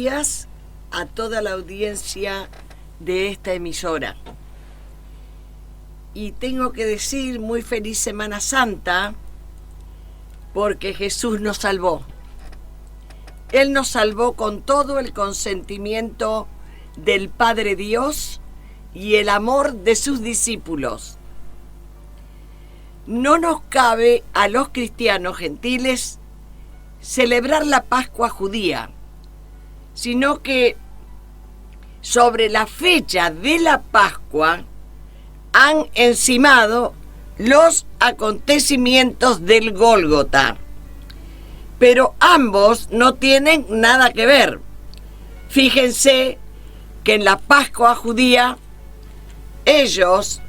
días a toda la audiencia de esta emisora. Y tengo que decir muy feliz Semana Santa, porque Jesús nos salvó. Él nos salvó con todo el consentimiento del Padre Dios y el amor de sus discípulos. No nos cabe a los cristianos gentiles celebrar la Pascua judía, sino que sobre la fecha de la Pascua han encimado los acontecimientos del Gólgota. Pero ambos no tienen nada que ver. Fíjense que en la Pascua judía ellos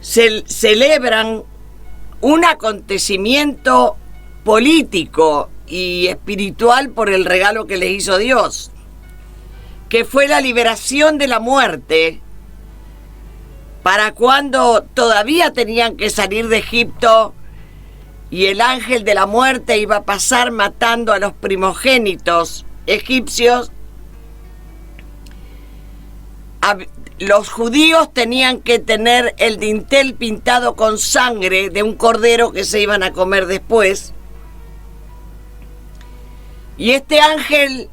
celebran un acontecimiento político y espiritual por el regalo que les hizo Dios, que fue la liberación de la muerte, para cuando todavía tenían que salir de Egipto y el ángel de la muerte iba a pasar matando a los primogénitos egipcios. Los judíos tenían que tener el dintel pintado con sangre de un cordero que se iban a comer después. Y este ángel,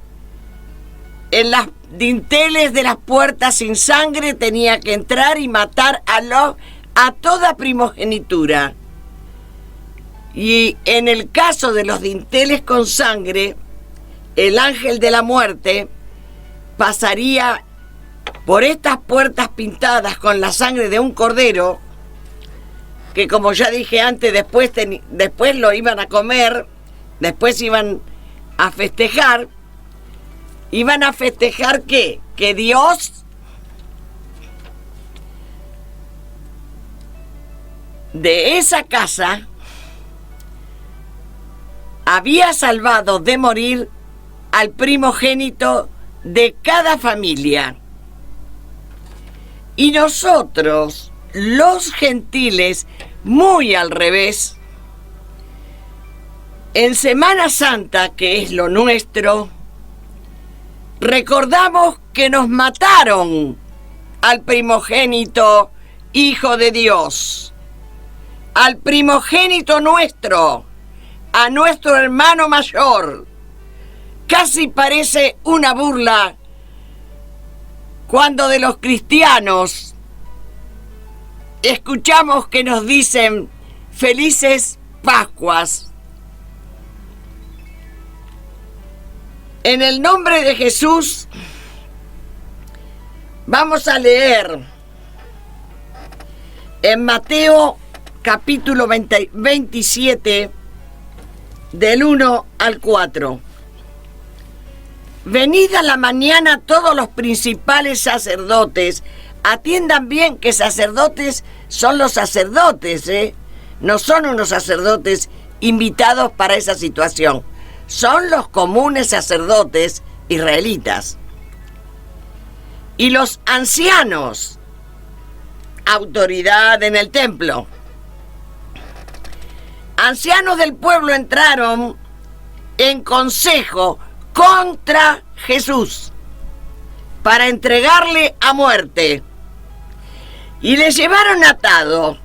en las dinteles de las puertas sin sangre, tenía que entrar y matar a toda primogenitura. Y en el caso de los dinteles con sangre, el ángel de la muerte pasaría por estas puertas pintadas con la sangre de un cordero, que como ya dije antes, después lo iban a comer, después iban a festejar. ¿Iban a festejar qué? Que Dios de esa casa había salvado de morir al primogénito de cada familia. Y nosotros, los gentiles, muy al revés, en Semana Santa, que es lo nuestro, recordamos que nos mataron al primogénito Hijo de Dios, al primogénito nuestro, a nuestro hermano mayor. Casi parece una burla cuando de los cristianos escuchamos que nos dicen felices Pascuas. En el nombre de Jesús vamos a leer en Mateo capítulo 27 del 1 al 4. Venid a la mañana todos los principales sacerdotes. Atiendan bien que sacerdotes son los sacerdotes, no son unos sacerdotes invitados para esa situación. Son los comunes sacerdotes israelitas. Y los ancianos, autoridad en el templo. Ancianos del pueblo entraron en consejo contra Jesús para entregarle a muerte. Y le llevaron atado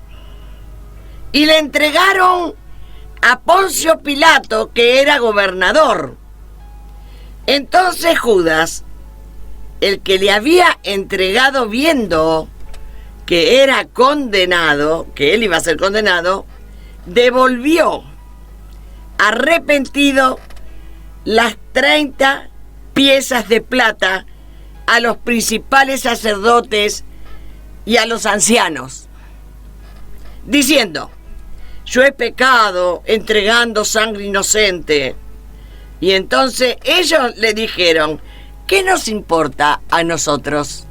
y le entregaron a Poncio Pilato, que era gobernador. Entonces Judas, el que le había entregado, viendo que era condenado, que él iba a ser condenado, devolvió arrepentido las 30 piezas de plata a los principales sacerdotes y a los ancianos, diciendo: yo he pecado entregando sangre inocente. Y entonces ellos le dijeron: ¿qué nos importa a nosotros?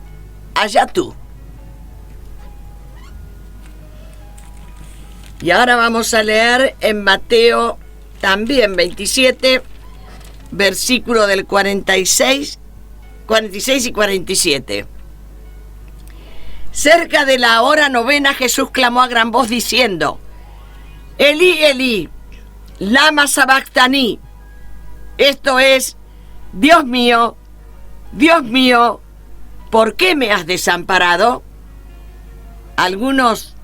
Allá tú. Y ahora vamos a leer en Mateo también 27, versículo del 46 y 47. Cerca de la hora novena, Jesús clamó a gran voz diciendo: Elí, Elí, lama sabactani. Esto es: Dios mío, ¿por qué me has desamparado? Algunos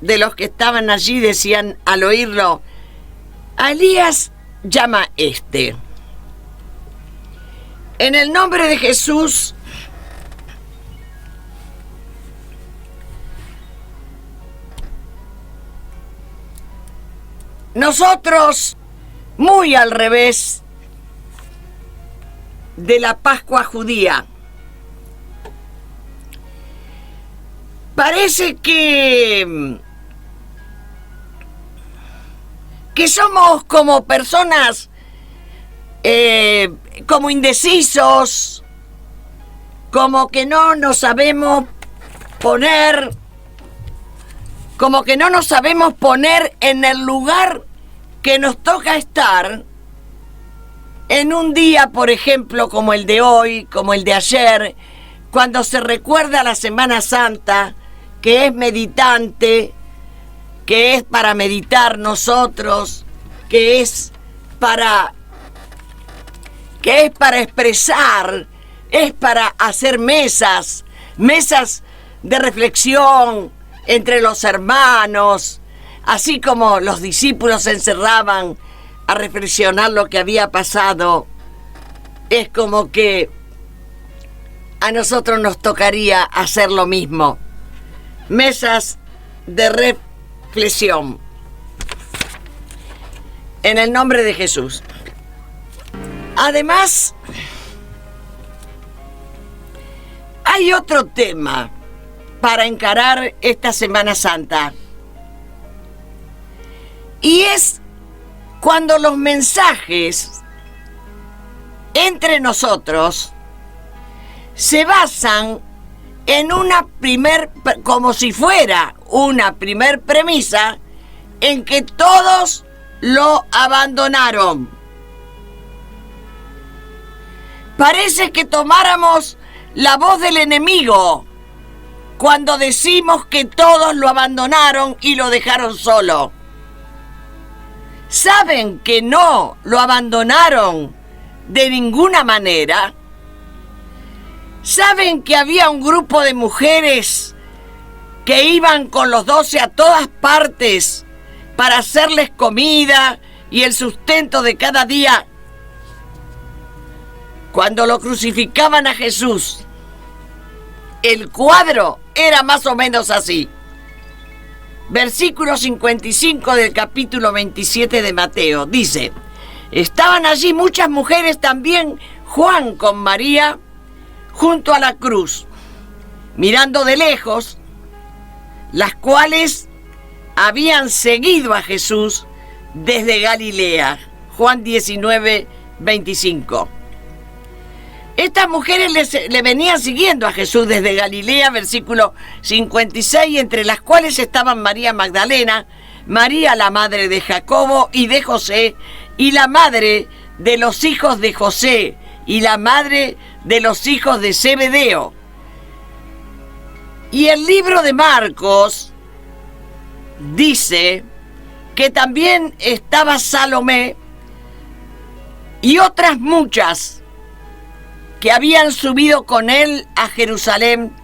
de los que estaban allí decían al oírlo, a Elías llama este. En el nombre de Jesús, nosotros, muy al revés de la Pascua judía, parece que somos como personas como indecisos, como que no nos sabemos poner, en el lugar que nos toca estar en un día, por ejemplo, como el de hoy, como el de ayer, cuando se recuerda la Semana Santa, que es meditante, que es para meditar nosotros, que es para expresar, es para hacer mesas de reflexión entre los hermanos, así como los discípulos se encerraban a reflexionar lo que había pasado. Es como que a nosotros nos tocaría hacer lo mismo. Mesas de reflexión. En el nombre de Jesús. Además, hay otro tema para encarar esta Semana Santa. Y es cuando los mensajes entre nosotros se basan en como si fuera una primer premisa en que todos lo abandonaron. Parece que tomáramos la voz del enemigo cuando decimos que todos lo abandonaron y lo dejaron solo. ¿Saben que no lo abandonaron de ninguna manera? ¿Saben que había un grupo de mujeres que iban con los 12 a todas partes para hacerles comida y el sustento de cada día? Cuando lo crucificaban a Jesús, el cuadro era más o menos así. Versículo 55 del capítulo 27 de Mateo, dice: estaban allí muchas mujeres, también Juan con María, junto a la cruz, mirando de lejos, las cuales habían seguido a Jesús desde Galilea. Juan 19, 25. Estas mujeres le venían siguiendo a Jesús desde Galilea, versículo 56, entre las cuales estaban María Magdalena, María la madre de Jacobo y de José, y la madre de los hijos de José, y la madre de los hijos de Zebedeo. Y el libro de Marcos dice que también estaba Salomé y otras muchas que habían subido con él a Jerusalén.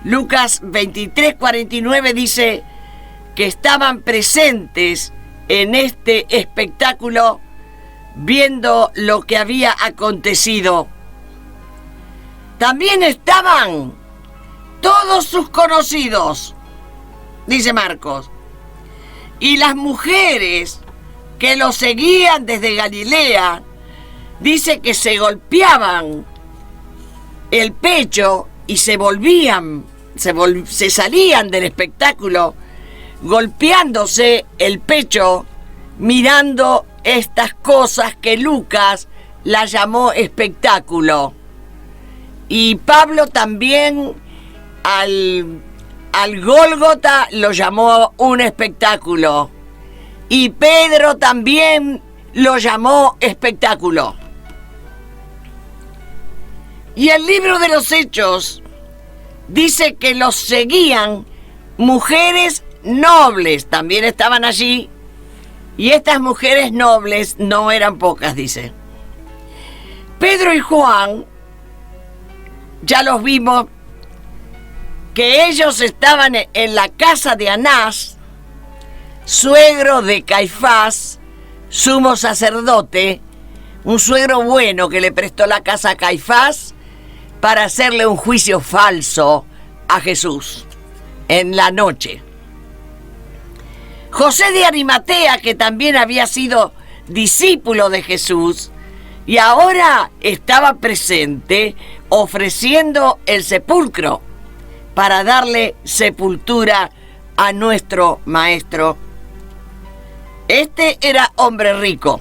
Lucas 23, 49 dice que estaban presentes en este espectáculo viendo lo que había acontecido. También estaban todos sus conocidos, dice Marcos, y las mujeres que lo seguían desde Galilea. Dice que se golpeaban el pecho y se salían del espectáculo golpeándose el pecho, mirando estas cosas que Lucas la llamó espectáculo. Y Pablo también al Gólgota lo llamó un espectáculo. Y Pedro también lo llamó espectáculo. Y el libro de los Hechos dice que los seguían mujeres nobles, también estaban allí, y estas mujeres nobles no eran pocas, dice. Pedro y Juan, ya los vimos, que ellos estaban en la casa de Anás, suegro de Caifás, sumo sacerdote, un suegro bueno que le prestó la casa a Caifás para hacerle un juicio falso a Jesús en la noche. José de Arimatea, que también había sido discípulo de Jesús y ahora estaba presente ofreciendo el sepulcro para darle sepultura a nuestro maestro. Este era hombre rico.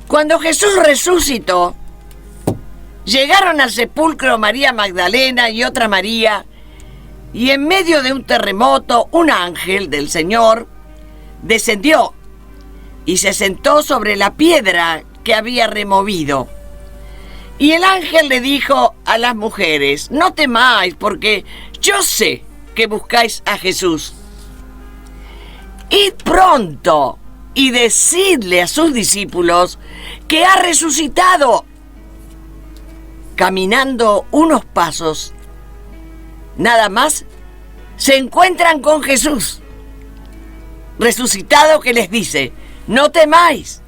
Cuando Jesús resucitó, llegaron al sepulcro María Magdalena y otra María, y en medio de un terremoto, un ángel del Señor descendió y se sentó sobre la piedra que había removido. Y el ángel le dijo a las mujeres: no temáis, porque yo sé que buscáis a Jesús. Id pronto y decidle a sus discípulos que ha resucitado. Caminando unos pasos, nada más, se encuentran con Jesús resucitado, que les dice: no temáis,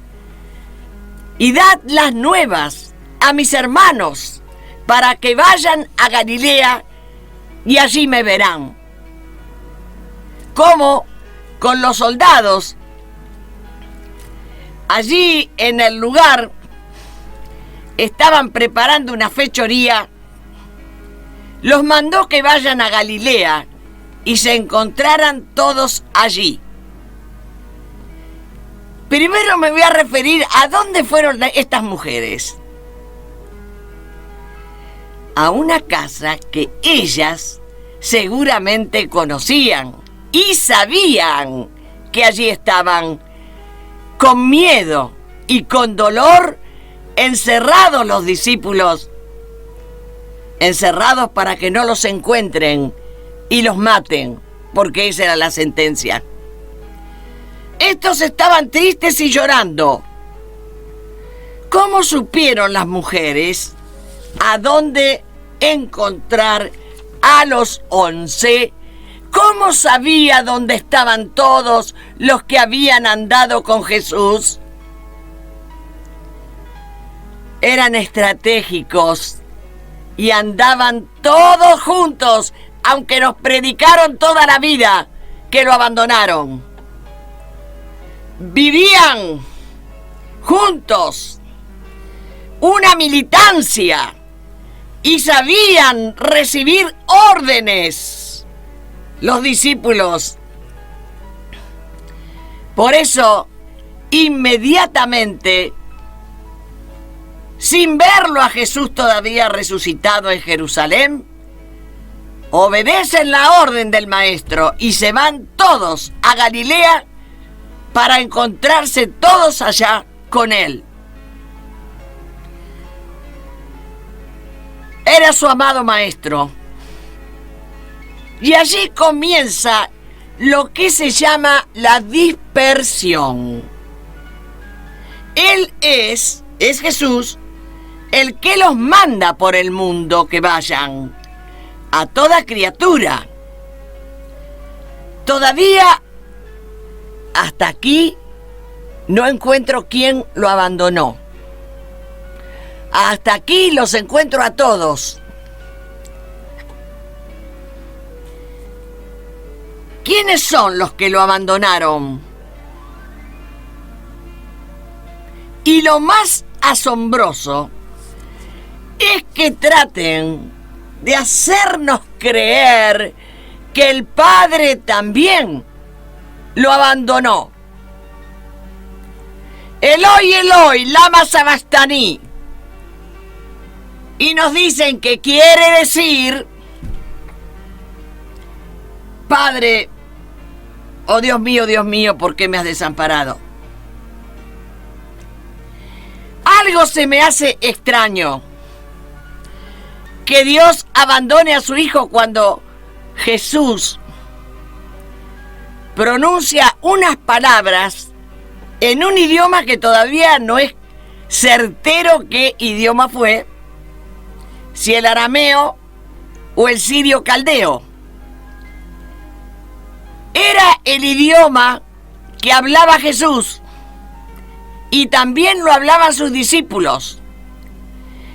y dad las nuevas a mis hermanos para que vayan a Galilea y allí me verán. Como con los soldados, allí en el lugar estaban preparando una fechoría, los mandó que vayan a Galilea y se encontraran todos allí. Primero me voy a referir a dónde fueron estas mujeres. A una casa que ellas seguramente conocían y sabían que allí estaban con miedo y con dolor encerrados los discípulos, encerrados para que no los encuentren y los maten, porque esa era la sentencia. Estos estaban tristes y llorando. ¿Cómo supieron las mujeres a dónde encontrar a los 11? ¿Cómo sabía dónde estaban todos los que habían andado con Jesús? Eran estratégicos y andaban todos juntos, aunque nos predicaron toda la vida que lo abandonaron. Vivían juntos una militancia y sabían recibir órdenes los discípulos. Por eso, inmediatamente, sin verlo a Jesús todavía resucitado en Jerusalén, obedecen la orden del Maestro y se van todos a Galilea para encontrarse todos allá con él. Era su amado Maestro. Y allí comienza lo que se llama la dispersión. Él es Jesús, el que los manda por el mundo que vayan, a toda criatura. Todavía, hasta aquí, no encuentro quién lo abandonó. Hasta aquí los encuentro a todos. ¿Quiénes son los que lo abandonaron? Y lo más asombroso es que traten de hacernos creer que el Padre también lo abandonó. Eloi, Eloi, lama sabachthani. Y nos dicen que quiere decir: Padre, oh Dios mío, ¿por qué me has desamparado? Algo se me hace extraño que Dios abandone a su Hijo cuando Jesús pronuncia unas palabras en un idioma que todavía no es certero qué idioma fue, si el arameo o el sirio caldeo. Era el idioma que hablaba Jesús y también lo hablaban sus discípulos.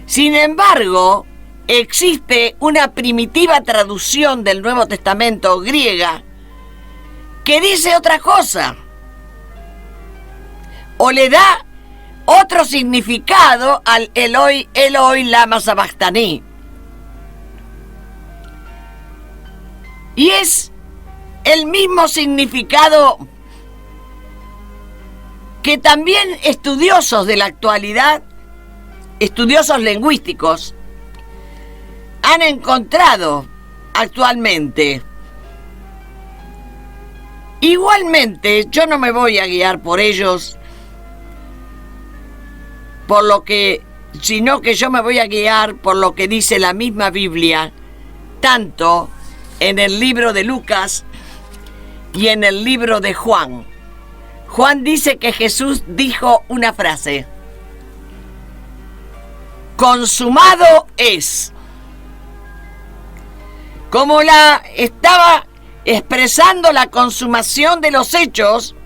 Sin embargo, existe una primitiva traducción del Nuevo Testamento griega que dice otra cosa o le da otro significado al Eloi, Eloi, lama sabachthani. Y es el mismo significado que también estudiosos de la actualidad, estudiosos lingüísticos, han encontrado actualmente. Igualmente, yo no me voy a guiar por ellos, sino que yo me voy a guiar por lo que dice la misma Biblia, tanto en el libro de Lucas y en el libro de Juan. Juan dice que Jesús dijo una frase: consumado es. Como la estaba expresando la consumación de los hechos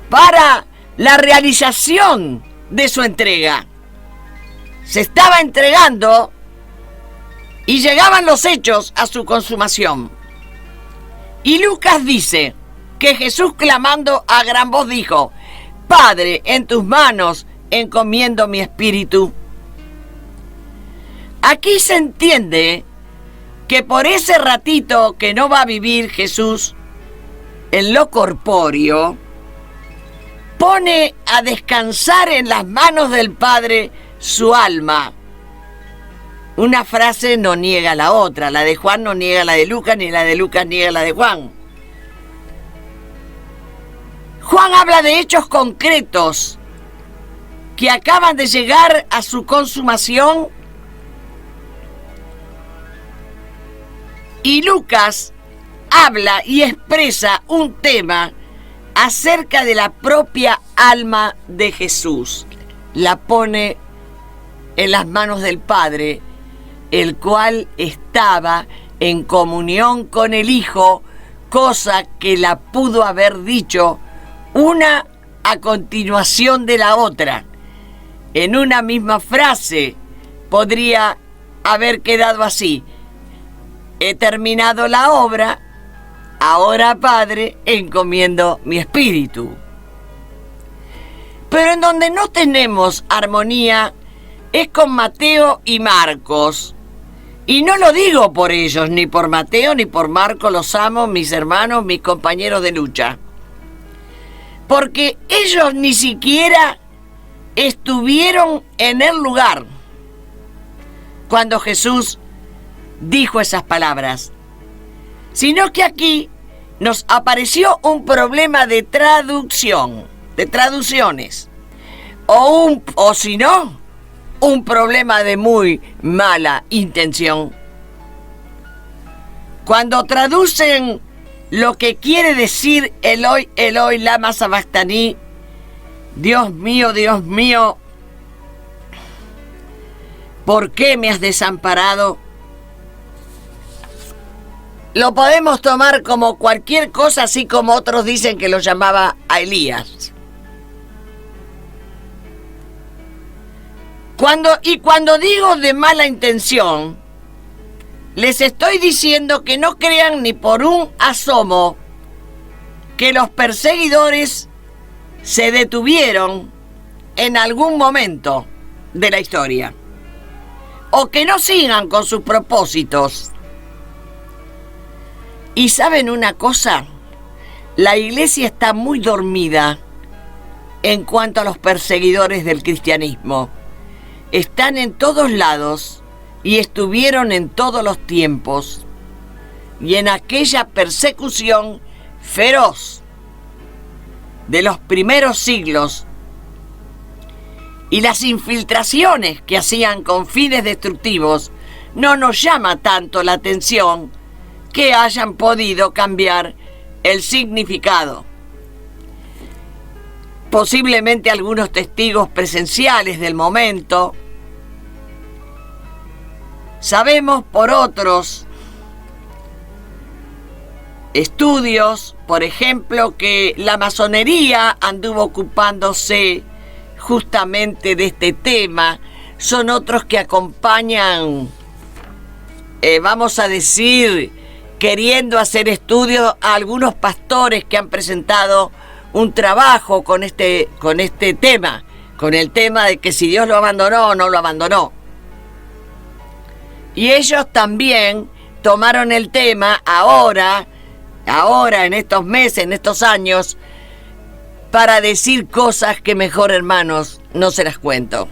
para la realización de su entrega. Se estaba entregando y llegaban los hechos a su consumación. Y Lucas dice que Jesús, clamando a gran voz, dijo: Padre, en tus manos encomiendo mi espíritu. Aquí se entiende que por ese ratito que no va a vivir Jesús en lo corpóreo, pone a descansar en las manos del Padre su alma. Una frase no niega la otra, la de Juan no niega la de Lucas, ni la de Lucas niega la de Juan. Juan habla de hechos concretos que acaban de llegar a su consumación, y Lucas habla y expresa un tema acerca de la propia alma de Jesús. La pone en las manos del Padre, el cual estaba en comunión con el Hijo, cosa que la pudo haber dicho una a continuación de la otra. En una misma frase podría haber quedado así: he terminado la obra, ahora, Padre, encomiendo mi espíritu. Pero en donde no tenemos armonía es con Mateo y Marcos. Y no lo digo por ellos, ni por Mateo ni por Marcos, los amo, mis hermanos, mis compañeros de lucha. Porque ellos ni siquiera estuvieron en el lugar cuando Jesús dijo esas palabras, sino que aquí nos apareció un problema de traducción, de traducciones, o si no, un problema de muy mala intención. Cuando traducen lo que quiere decir Eloi, Eloi, lama sabachthani, Dios mío, ¿por qué me has desamparado? Lo podemos tomar como cualquier cosa, así como otros dicen que lo llamaba a Elías. Cuando digo de mala intención, les estoy diciendo que no crean ni por un asomo que los perseguidores se detuvieron en algún momento de la historia, o que no sigan con sus propósitos. Y ¿saben una cosa? La iglesia está muy dormida en cuanto a los perseguidores del cristianismo. Están en todos lados y estuvieron en todos los tiempos, y en aquella persecución feroz de los primeros siglos y las infiltraciones que hacían con fines destructivos, no nos llama tanto la atención que hayan podido cambiar el significado. posiblemente algunos testigos presenciales del momento. Sabemos por otros estudios, por ejemplo, que la masonería anduvo ocupándose justamente de este tema. Son otros que acompañan, vamos a decir, queriendo hacer estudios a algunos pastores que han presentado un trabajo con este tema, con el tema de que si Dios lo abandonó o no lo abandonó. Y ellos también tomaron el tema ahora, en estos meses, en estos años, para decir cosas que mejor, hermanos, no se las cuento.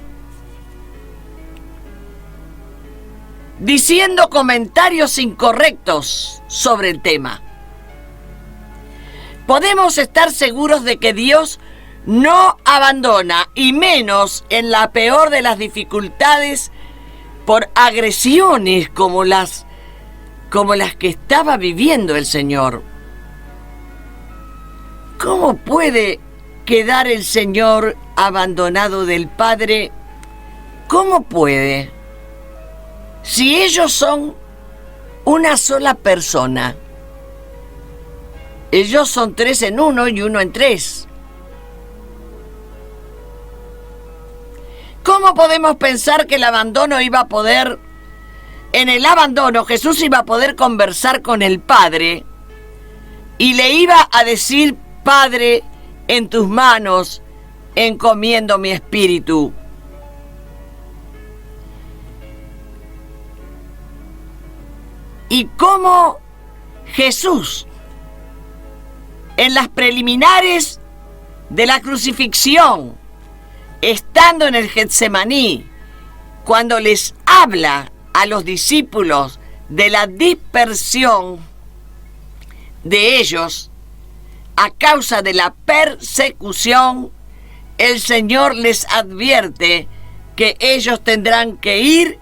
Diciendo comentarios incorrectos sobre el tema. Podemos estar seguros de que Dios no abandona, y menos en la peor de las dificultades, por agresiones como las que estaba viviendo el Señor. ¿Cómo puede quedar el Señor abandonado del Padre? ¿Cómo puede? Si ellos son una sola persona. Ellos son 3 en 1 y 1 en 3. ¿Cómo podemos pensar que el abandono iba a poder... En el abandono Jesús iba a poder conversar con el Padre y le iba a decir: Padre, en tus manos encomiendo mi espíritu? Y cómo Jesús, en las preliminares de la crucifixión, estando en el Getsemaní, cuando les habla a los discípulos de la dispersión de ellos a causa de la persecución, el Señor les advierte que ellos tendrán que ir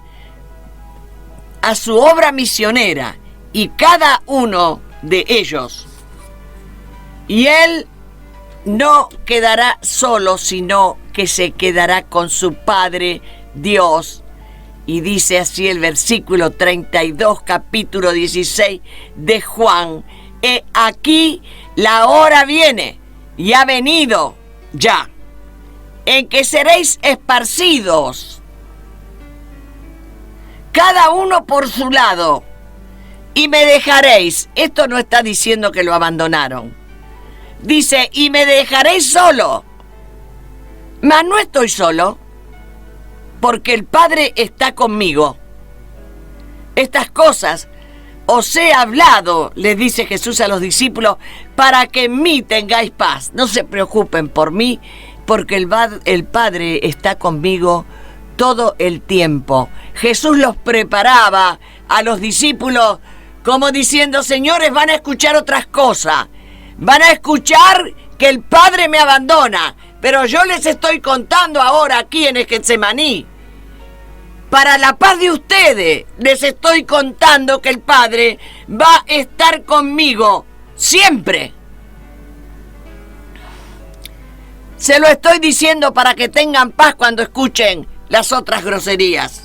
a su obra misionera, y cada uno de ellos. Y Él no quedará solo, sino que se quedará con su Padre Dios. Y dice así el versículo 32, capítulo 16 de Juan: He aquí la hora viene, y ha venido ya, en que seréis esparcidos, cada uno por su lado, y me dejaréis. Esto no está diciendo que lo abandonaron. Dice: y me dejaréis solo. Mas no estoy solo, porque el Padre está conmigo. Estas cosas os he hablado, les dice Jesús a los discípulos, para que en mí tengáis paz. No se preocupen por mí, porque el Padre está conmigo todo el tiempo. Jesús los preparaba a los discípulos como diciendo: señores, van a escuchar otras cosas. Van a escuchar que el Padre me abandona, pero yo les estoy contando ahora aquí en el Getsemaní, para la paz de ustedes, les estoy contando que el Padre va a estar conmigo siempre. Se lo estoy diciendo para que tengan paz cuando escuchen las otras groserías.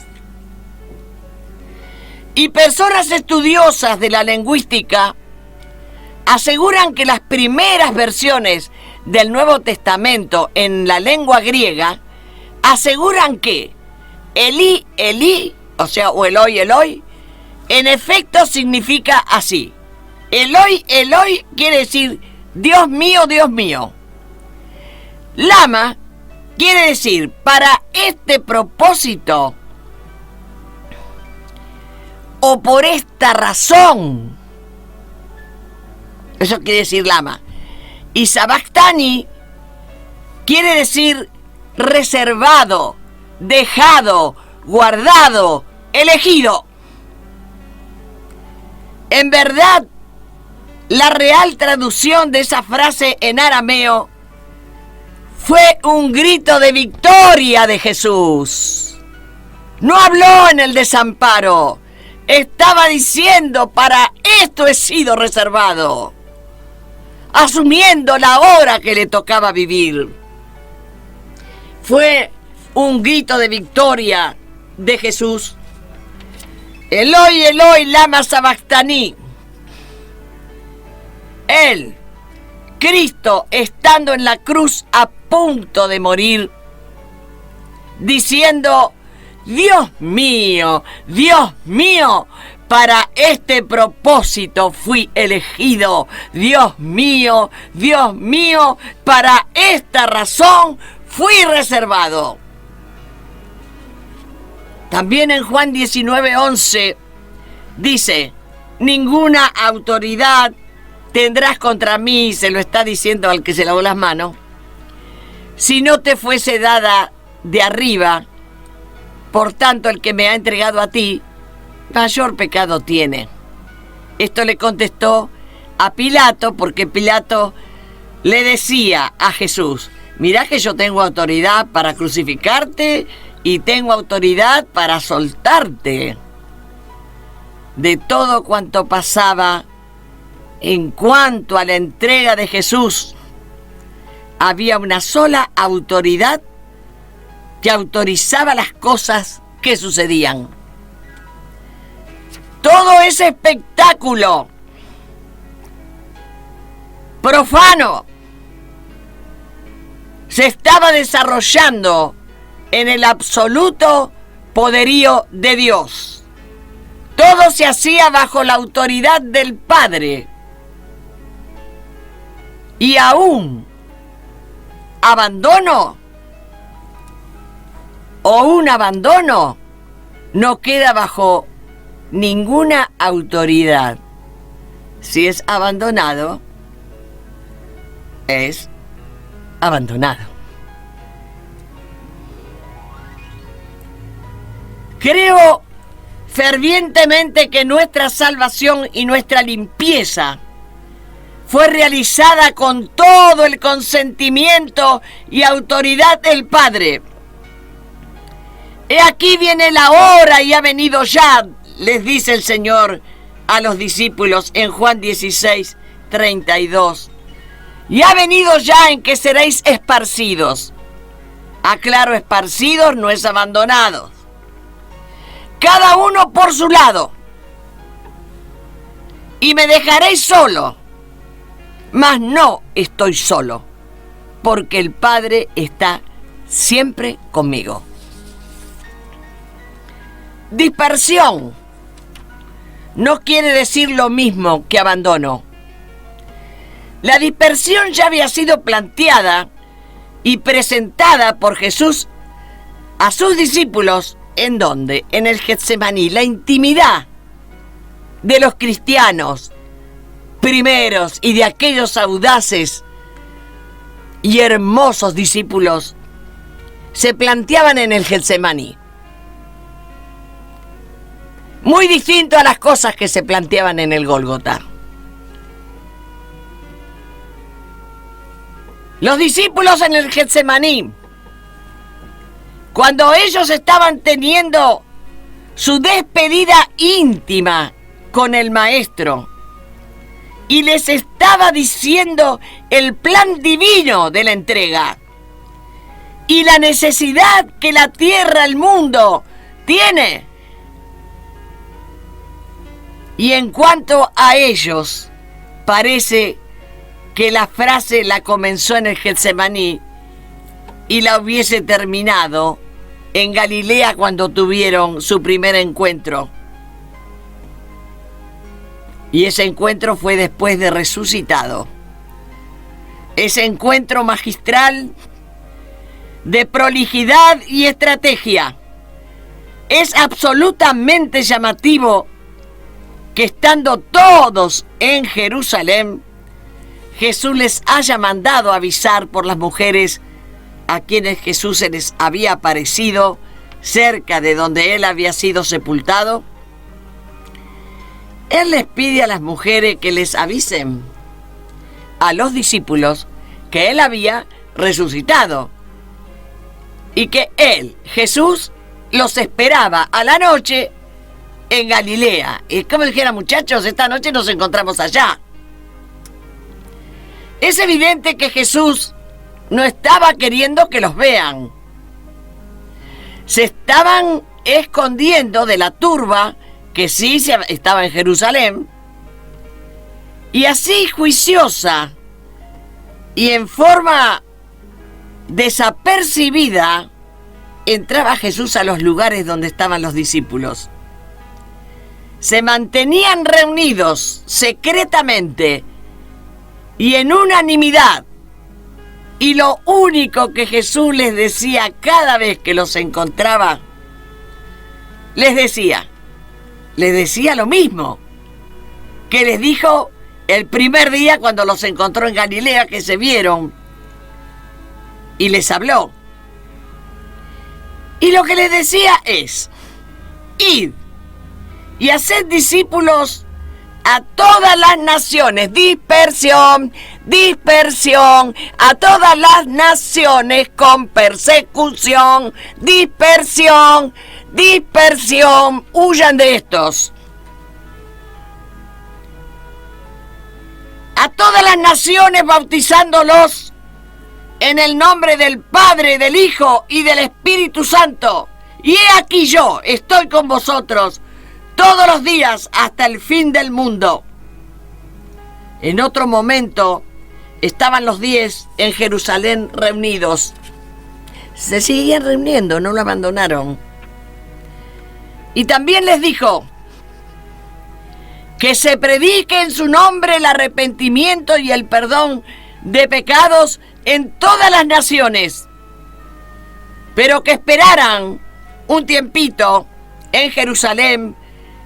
Y personas estudiosas de la lingüística aseguran que las primeras versiones del Nuevo Testamento en la lengua griega aseguran que Elí, Elí, o Eloi, Eloi, en efecto significa así. Eloi, Eloi quiere decir Dios mío, Dios mío. Lama quiere decir para este propósito o por esta razón. Eso quiere decir lama. Y sabactani quiere decir reservado, dejado, guardado, elegido. En verdad, la real traducción de esa frase en arameo fue un grito de victoria de Jesús. No habló en el desamparo. Estaba diciendo: para esto he sido reservado. Asumiendo la hora que le tocaba vivir. fue un grito de victoria de Jesús. Eloi, Eloi, lama sabactani. Él, Cristo, estando en la cruz a punto de morir, diciendo: Dios mío, para este propósito fui elegido. Dios mío, para esta razón fui reservado. También en Juan 19:11 dice: ninguna autoridad tendrás contra mí, se lo está diciendo al que se lavó las manos, si no te fuese dada de arriba. Por tanto, el que me ha entregado a ti, mayor pecado tiene. Esto le contestó a Pilato, porque Pilato le decía a Jesús: mirá que yo tengo autoridad para crucificarte y tengo autoridad para soltarte. De todo cuanto pasaba en cuanto a la entrega de Jesús, había una sola autoridad que autorizaba las cosas que sucedían. Todo ese espectáculo profano se estaba desarrollando en el absoluto poderío de Dios. Todo se hacía bajo la autoridad del Padre. Y aún abandono o un abandono no queda bajo ninguna autoridad. Si es abandonado, es abandonado. Creo fervientemente que nuestra salvación y nuestra limpieza fue realizada con todo el consentimiento y autoridad del Padre. He aquí viene la hora y ha venido ya, les dice el Señor a los discípulos en Juan 16:32. Y ha venido ya en que seréis esparcidos. Aclaro, esparcidos no es abandonados. Cada uno por su lado. Y me dejaréis solo. Mas no estoy solo, porque el Padre está siempre conmigo. Dispersión no quiere decir lo mismo que abandono. La dispersión ya había sido planteada y presentada por Jesús a sus discípulos. ¿En dónde? En el Getsemaní. La intimidad de los cristianos primeros y de aquellos audaces y hermosos discípulos se planteaban en el Getsemaní. Muy distinto a las cosas que se planteaban en el Gólgota. Los discípulos en el Getsemaní, cuando ellos estaban teniendo su despedida íntima con el Maestro y les estaba diciendo el plan divino de la entrega y la necesidad que la tierra, el mundo, tiene. Y en cuanto a ellos, parece que la frase la comenzó en el Getsemaní y la hubiese terminado en Galilea cuando tuvieron su primer encuentro. Y ese encuentro fue después de resucitado. Ese encuentro magistral de prolijidad y estrategia. Es absolutamente llamativo que estando todos en Jerusalén, Jesús les haya mandado avisar por las mujeres a quienes Jesús se les había aparecido cerca de donde él había sido sepultado. Él les pide a las mujeres que les avisen a los discípulos que él había resucitado y que él, Jesús, los esperaba a la noche en Galilea. Y como dijera, muchachos, esta noche nos encontramos allá. Es evidente que Jesús no estaba queriendo que los vean. se estaban escondiendo de la turba que sí estaba en Jerusalén, y así juiciosa y en forma desapercibida entraba Jesús a los lugares donde estaban los discípulos. Se mantenían reunidos secretamente y en unanimidad, y lo único que Jesús les decía cada vez que los encontraba, les decía lo mismo que les dijo el primer día cuando los encontró en Galilea, que se vieron y les habló. Y lo que les decía es: id y haced discípulos a todas las naciones. Dispersión, dispersión, a todas las naciones con persecución. Dispersión, dispersión, huyan de estos. A todas las naciones, bautizándolos en el nombre del Padre, del Hijo y del Espíritu Santo. Y he aquí yo estoy con vosotros todos los días hasta el fin del mundo. En otro momento estaban los 10 en Jerusalén reunidos. Se seguían reuniendo, no lo abandonaron. Y también les dijo que se predique en su nombre el arrepentimiento y el perdón de pecados en todas las naciones, pero que esperaran un tiempito en Jerusalén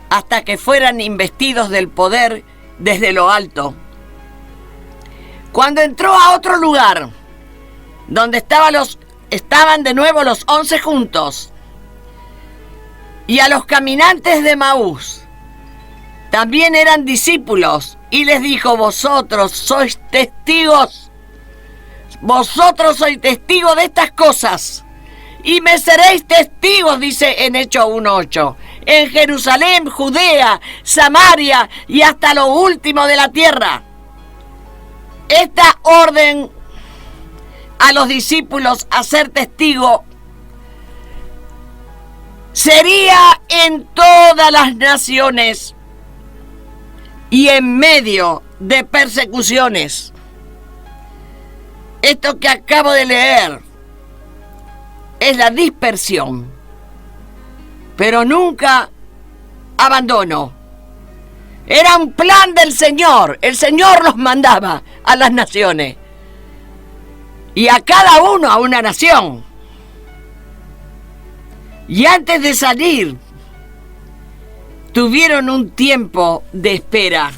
hasta que fueran investidos del poder desde lo alto. Cuando entró a otro lugar, donde estaban de nuevo los 11 juntos, y a los caminantes de Maús, también eran discípulos, y les dijo: vosotros sois testigos de estas cosas, y me seréis testigos, dice en Hechos 1:8, en Jerusalén, Judea, Samaria y hasta lo último de la tierra. Esta orden a los discípulos a ser testigos sería en todas las naciones y en medio de persecuciones. Esto que acabo de leer es la dispersión, pero nunca abandono. Era un plan del Señor. El Señor los mandaba a las naciones y a cada uno a una nación. Y antes de salir, tuvieron un tiempo de espera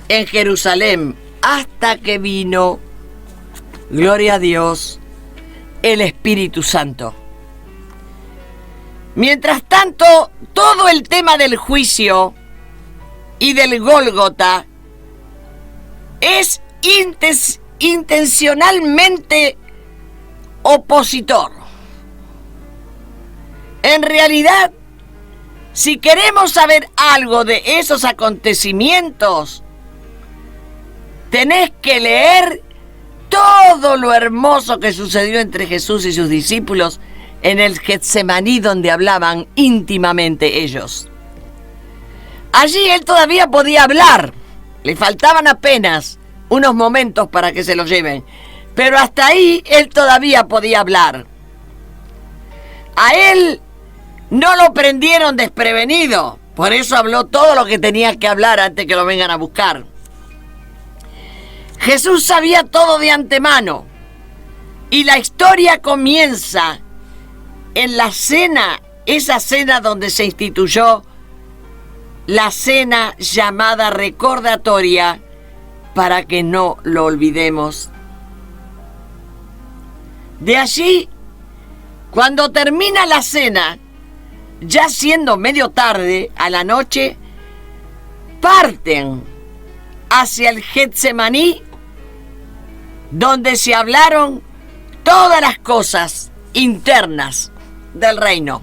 en Jerusalén hasta que vino, gloria a Dios, el Espíritu Santo. Mientras tanto, todo el tema del juicio y del Gólgota es intencionalmente opositor. En realidad, si queremos saber algo de esos acontecimientos, tenés que leer todo lo hermoso que sucedió entre Jesús y sus discípulos en el Getsemaní, donde hablaban íntimamente ellos. Allí él todavía podía hablar, le faltaban apenas unos momentos para que se lo lleven, pero hasta ahí él todavía podía hablar. A él no lo prendieron desprevenido, por eso habló todo lo que tenía que hablar antes que lo vengan a buscar. Jesús sabía todo de antemano, y la historia comienza en la cena, esa cena donde se instituyó la cena llamada recordatoria, para que no lo olvidemos. De allí, cuando termina la cena, ya siendo medio tarde a la noche, parten hacia el Getsemaní, donde se hablaron todas las cosas internas del reino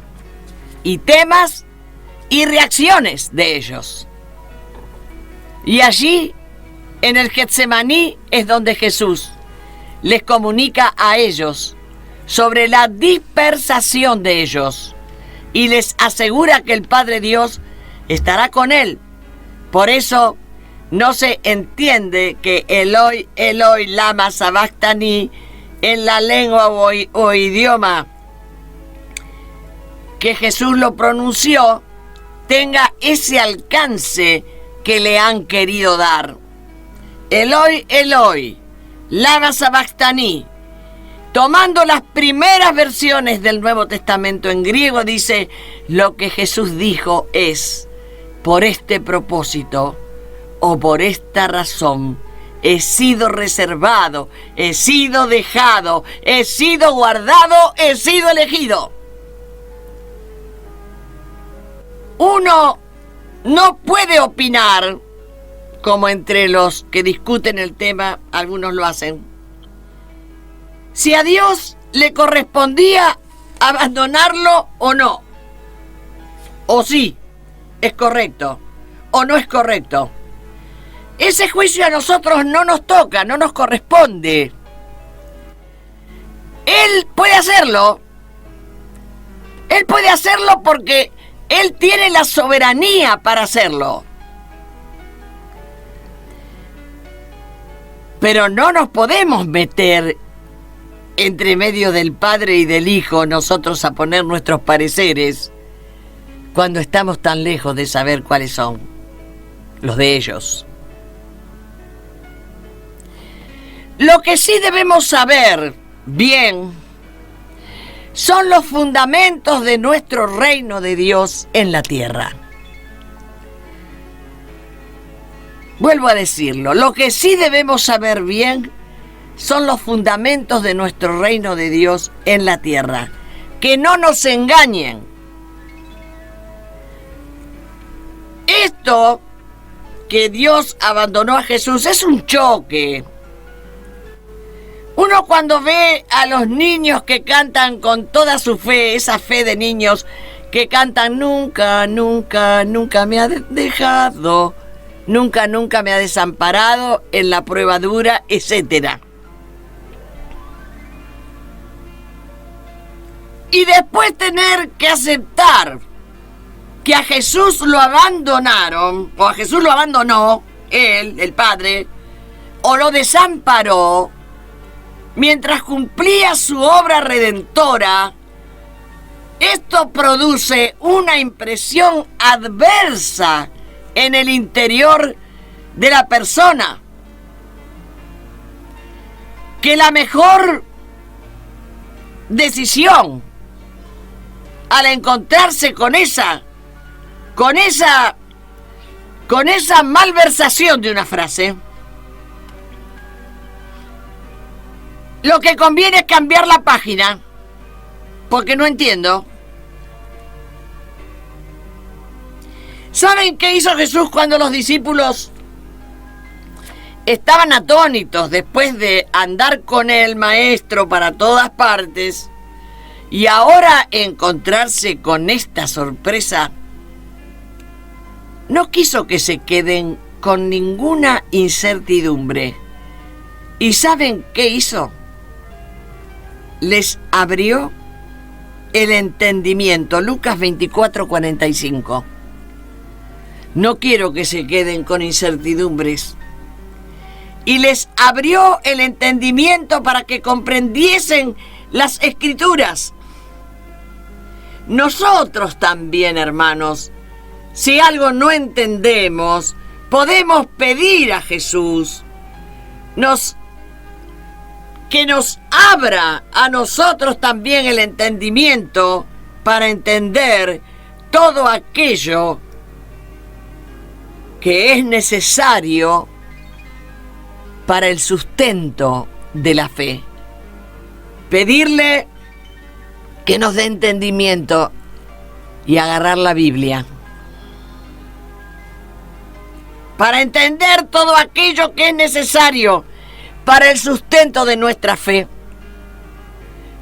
y temas y reacciones de ellos. Y allí, en el Getsemaní, es donde Jesús les comunica a ellos sobre la dispersación de ellos y les asegura que el Padre Dios estará con él. Por eso no se entiende que Eloi, Eloi, lama sabactani en la lengua o idioma que Jesús lo pronunció tenga ese alcance que le han querido dar. Eloi, Eloi, lama sabactani. Tomando las primeras versiones del Nuevo Testamento en griego, dice: lo que Jesús dijo es: por este propósito o por esta razón he sido reservado, he sido dejado, he sido guardado, he sido elegido. Uno no puede opinar, como entre los que discuten el tema, algunos lo hacen, si a Dios le correspondía abandonarlo o no. O sí, es correcto, o no es correcto. Ese juicio a nosotros no nos toca, no nos corresponde. Él puede hacerlo. Él puede hacerlo porque Él tiene la soberanía para hacerlo. Pero no nos podemos meter entre medio del Padre y del Hijo nosotros a poner nuestros pareceres cuando estamos tan lejos de saber cuáles son los de ellos. Lo que sí debemos saber bien son los fundamentos de nuestro reino de Dios en la tierra. Vuelvo a decirlo, lo que sí debemos saber bien son los fundamentos de nuestro reino de Dios en la tierra. Que no nos engañen. Esto que Dios abandonó a Jesús es un choque. Uno cuando ve a los niños que cantan con toda su fe, esa fe de niños que cantan: nunca, nunca, nunca me ha dejado, nunca, nunca me ha desamparado en la prueba dura, etcétera. Y después tener que aceptar que a Jesús lo abandonaron, o a Jesús lo abandonó, Él, el Padre, o lo desamparó, mientras cumplía su obra redentora, esto produce una impresión adversa en el interior de la persona. Que la mejor decisión al encontrarse con esa malversación de una frase, lo que conviene es cambiar la página, porque no entiendo. ¿Saben qué hizo Jesús cuando los discípulos estaban atónitos después de andar con el Maestro para todas partes y ahora encontrarse con esta sorpresa? No quiso que se queden con ninguna incertidumbre. ¿Y saben qué hizo? Les abrió el entendimiento. Lucas 24:45. No quiero que se queden con incertidumbres. Y les abrió el entendimiento para que comprendiesen las Escrituras. Nosotros también, hermanos, si algo no entendemos, podemos pedir a Jesús que nos abra a nosotros también el entendimiento para entender todo aquello que es necesario para el sustento de la fe. Pedirle que nos dé entendimiento y agarrar la Biblia para entender todo aquello que es necesario para el sustento de nuestra fe.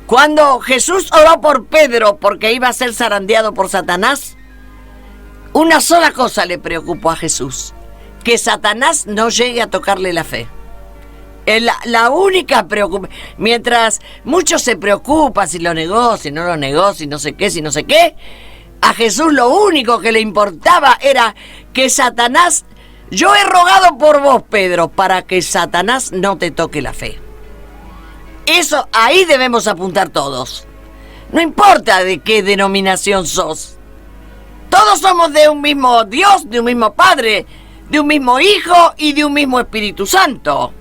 Cuando Jesús oró por Pedro porque iba a ser zarandeado por Satanás, una sola cosa le preocupó a Jesús: que Satanás no llegue a tocarle la fe. La única preocupación, mientras muchos se preocupan si lo negó, si no lo negó, si no sé qué, a Jesús lo único que le importaba era que Satanás, yo he rogado por vos, Pedro, para que Satanás no te toque la fe. Eso, ahí debemos apuntar todos. No importa de qué denominación sos. Todos somos de un mismo Dios, de un mismo Padre, de un mismo Hijo y de un mismo Espíritu Santo.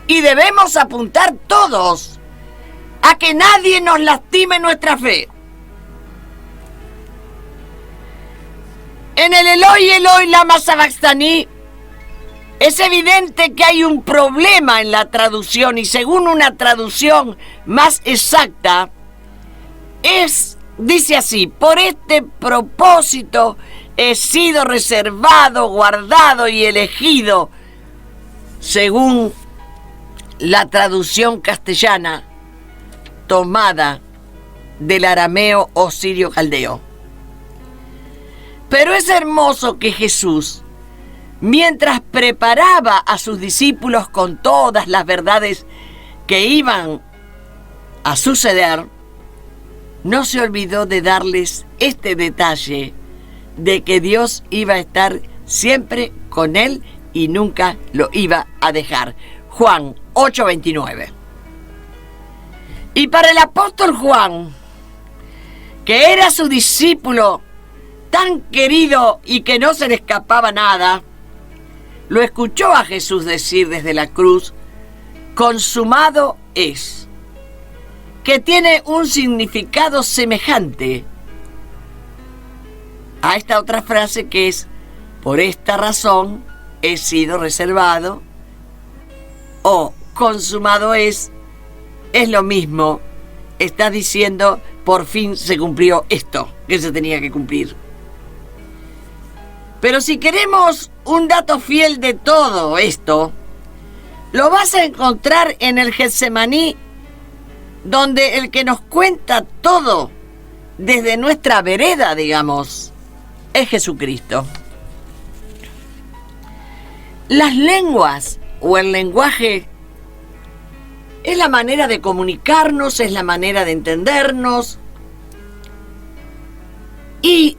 Y debemos apuntar todos a que nadie nos lastime nuestra fe. En el Eloi, Eloi, lama sabachthani, es evidente que hay un problema en la traducción, y según una traducción más exacta, dice así: por este propósito he sido reservado, guardado y elegido, según la traducción castellana tomada del arameo o sirio caldeo. Pero es hermoso que Jesús, mientras preparaba a sus discípulos con todas las verdades que iban a suceder, no se olvidó de darles este detalle de que Dios iba a estar siempre con él y nunca lo iba a dejar. Juan 8:29. Y para el apóstol Juan, que era su discípulo tan querido y que no se le escapaba nada, lo escuchó a Jesús decir desde la cruz: consumado es, que tiene un significado semejante a esta otra frase que es: por esta razón he sido reservado, o consumado es lo mismo, está diciendo por fin se cumplió esto que se tenía que cumplir. Pero si queremos un dato fiel de todo esto, lo vas a encontrar en el Getsemaní, donde el que nos cuenta todo desde nuestra vereda, digamos, es Jesucristo. Las lenguas o el lenguaje es la manera de comunicarnos, es la manera de entendernos, y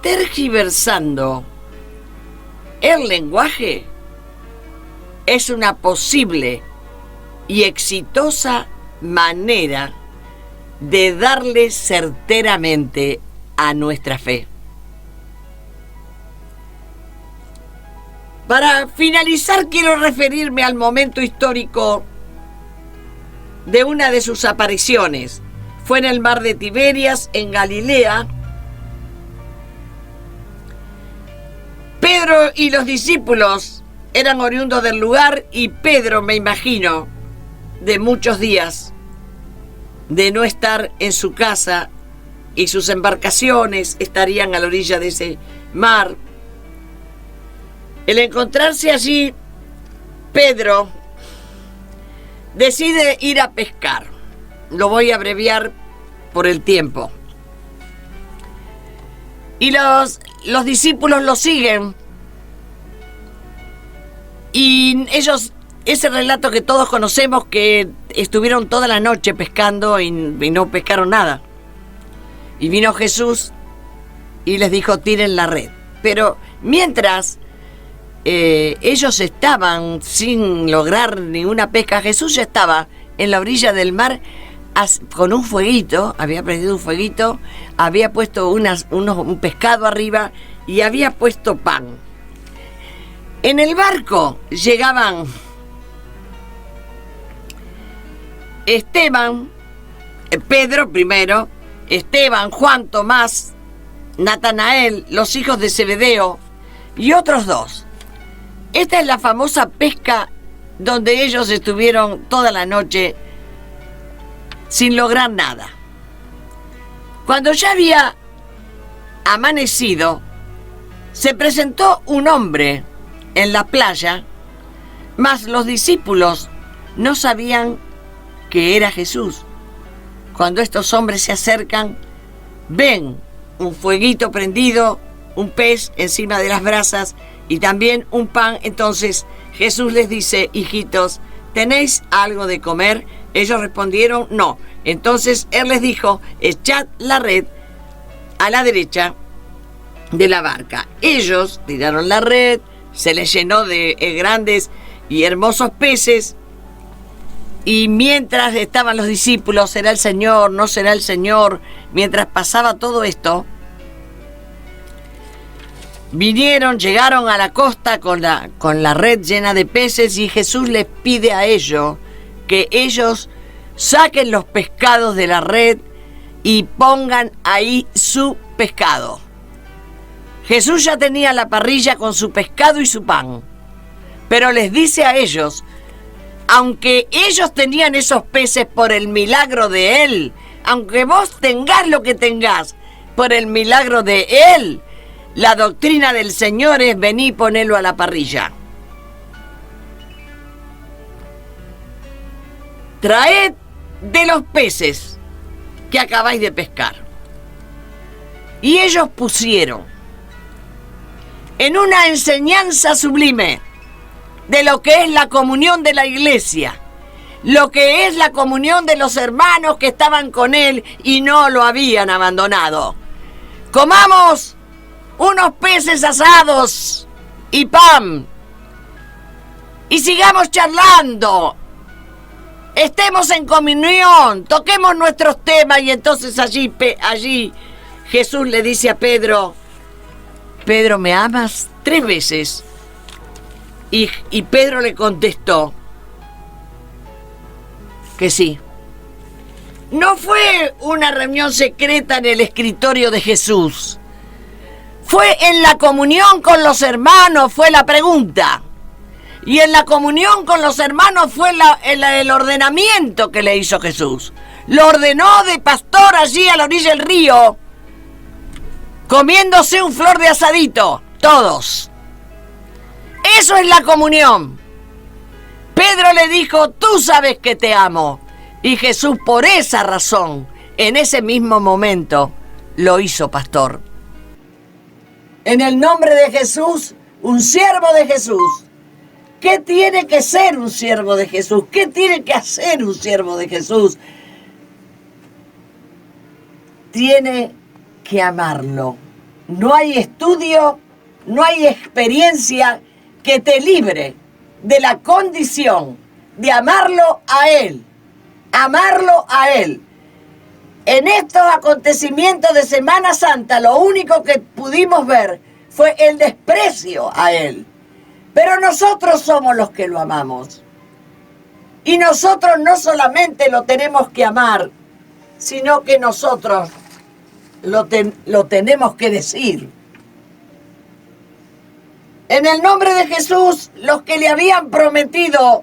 tergiversando el lenguaje es una posible y exitosa manera de darle certeramente a nuestra fe. Para finalizar, quiero referirme al momento histórico de una de sus apariciones. Fue en el mar de Tiberias, en Galilea. Pedro y los discípulos eran oriundos del lugar, y Pedro, me imagino, de muchos días de no estar en su casa, y sus embarcaciones estarían a la orilla de ese mar. El encontrarse allí, Pedro decide ir a pescar. Lo voy a abreviar por el tiempo. Y los discípulos lo siguen. Y ellos, ese relato que todos conocemos, que estuvieron toda la noche pescando y no pescaron nada. Y vino Jesús y les dijo: tiren la red. Pero mientras ellos estaban sin lograr ninguna pesca, Jesús ya estaba en la orilla del mar con un fueguito, había prendido un fueguito, había puesto un pescado arriba y había puesto pan. En el barco llegaban Esteban, Pedro primero, Esteban, Juan, Tomás, Natanael, los hijos de Zebedeo y otros dos. Esta es la famosa pesca donde ellos estuvieron toda la noche sin lograr nada. Cuando ya había amanecido, se presentó un hombre en la playa, mas los discípulos no sabían que era Jesús. Cuando estos hombres se acercan, ven un fueguito prendido, un pez encima de las brasas y también un pan. Entonces Jesús les dice: hijitos, ¿tenéis algo de comer? Ellos respondieron: no. Entonces Él les dijo: echad la red a la derecha de la barca. Ellos tiraron la red, se les llenó de grandes y hermosos peces, y mientras estaban los discípulos: ¿será el Señor? ¿No será el Señor? Mientras pasaba todo esto, llegaron a la costa con la red llena de peces, y Jesús les pide a ellos que ellos saquen los pescados de la red y pongan ahí su pescado. Jesús ya tenía la parrilla con su pescado y su pan, pero les dice a ellos: aunque ellos tenían esos peces por el milagro de Él, aunque vos tengas lo que tengas por el milagro de Él, la doctrina del Señor es: vení y ponelo a la parrilla. Traed de los peces que acabáis de pescar. Y ellos pusieron, en una enseñanza sublime de lo que es la comunión de la iglesia, lo que es la comunión de los hermanos que estaban con Él y no lo habían abandonado: comamos unos peces asados y pan, y sigamos charlando, estemos en comunión, toquemos nuestros temas. Y entonces allí Jesús le dice a Pedro: Pedro, ¿me amas? 3 veces. Y Pedro le contestó que sí. No fue una reunión secreta en el escritorio de Jesús. Fue en la comunión con los hermanos, fue la pregunta. Y en la comunión con los hermanos fue el ordenamiento que le hizo Jesús. Lo ordenó de pastor allí a la orilla del río, comiéndose un flor de asadito, todos. Eso es la comunión. Pedro le dijo: tú sabes que te amo. Y Jesús, por esa razón, en ese mismo momento, lo hizo pastor. En el nombre de Jesús, un siervo de Jesús. ¿Qué tiene que ser un siervo de Jesús? ¿Qué tiene que hacer un siervo de Jesús? Tiene que amarlo. No hay estudio, no hay experiencia que te libre de la condición de amarlo a Él. Amarlo a Él. En estos acontecimientos de Semana Santa, lo único que pudimos ver fue el desprecio a Él. Pero nosotros somos los que lo amamos. Y nosotros no solamente lo tenemos que amar, sino que nosotros lo tenemos que decir. En el nombre de Jesús, los que le habían prometido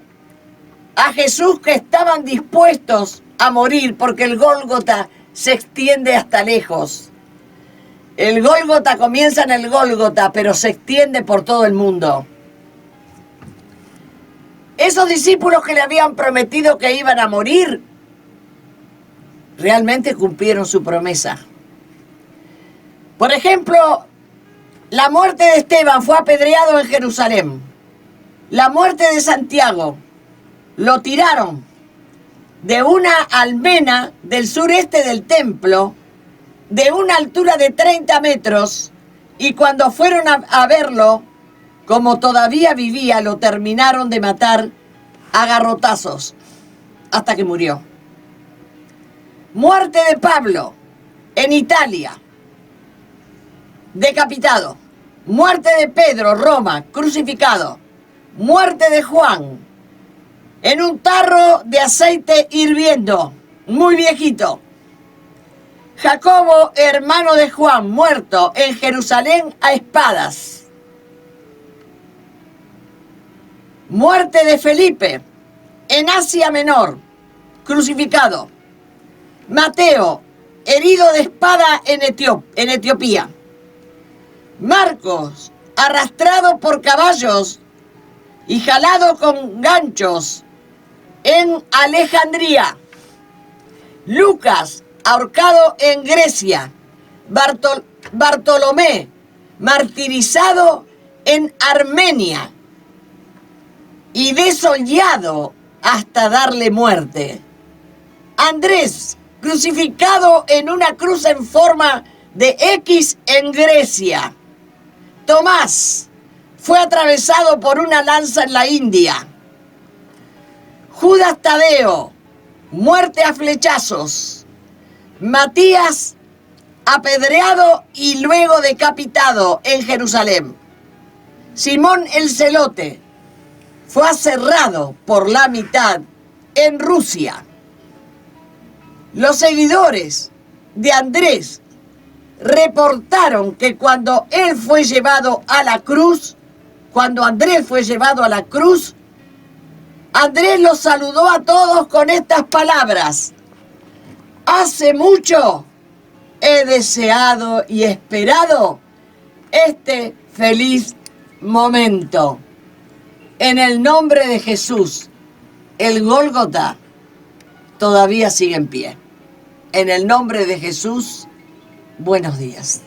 a Jesús que estaban dispuestos a morir, porque el Gólgota se extiende hasta lejos. El Gólgota comienza en el Gólgota, pero se extiende por todo el mundo. Esos discípulos que le habían prometido que iban a morir, realmente cumplieron su promesa. Por ejemplo, la muerte de Esteban, fue apedreado en Jerusalén. La muerte de Santiago, lo tiraron de una almena del sureste del templo, de una altura de 30 metros, y cuando fueron a verlo, como todavía vivía, lo terminaron de matar a garrotazos hasta que murió. Muerte de Pablo en Italia, decapitado. Muerte de Pedro, Roma, crucificado. Muerte de Juan en un tarro de aceite hirviendo, muy viejito. Jacobo, hermano de Juan, muerto en Jerusalén a espadas. Muerte de Felipe en Asia Menor, crucificado. Mateo, herido de espada en Etiopía. Marcos, arrastrado por caballos y jalado con ganchos en Alejandría. Lucas, ahorcado en Grecia. Bartolomé, martirizado en Armenia. y desollado hasta darle muerte. Andrés, crucificado en una cruz en forma de X en Grecia. Tomás fue atravesado por una lanza en la India. Judas Tadeo, muerte a flechazos. Matías, apedreado y luego decapitado en Jerusalén. Simón el Celote fue aserrado por la mitad en Rusia. Los seguidores de Andrés reportaron que cuando Andrés fue llevado a la cruz, Andrés los saludó a todos con estas palabras: hace mucho he deseado y esperado este feliz momento. En el nombre de Jesús, el Gólgota todavía sigue en pie. En el nombre de Jesús, buenos días.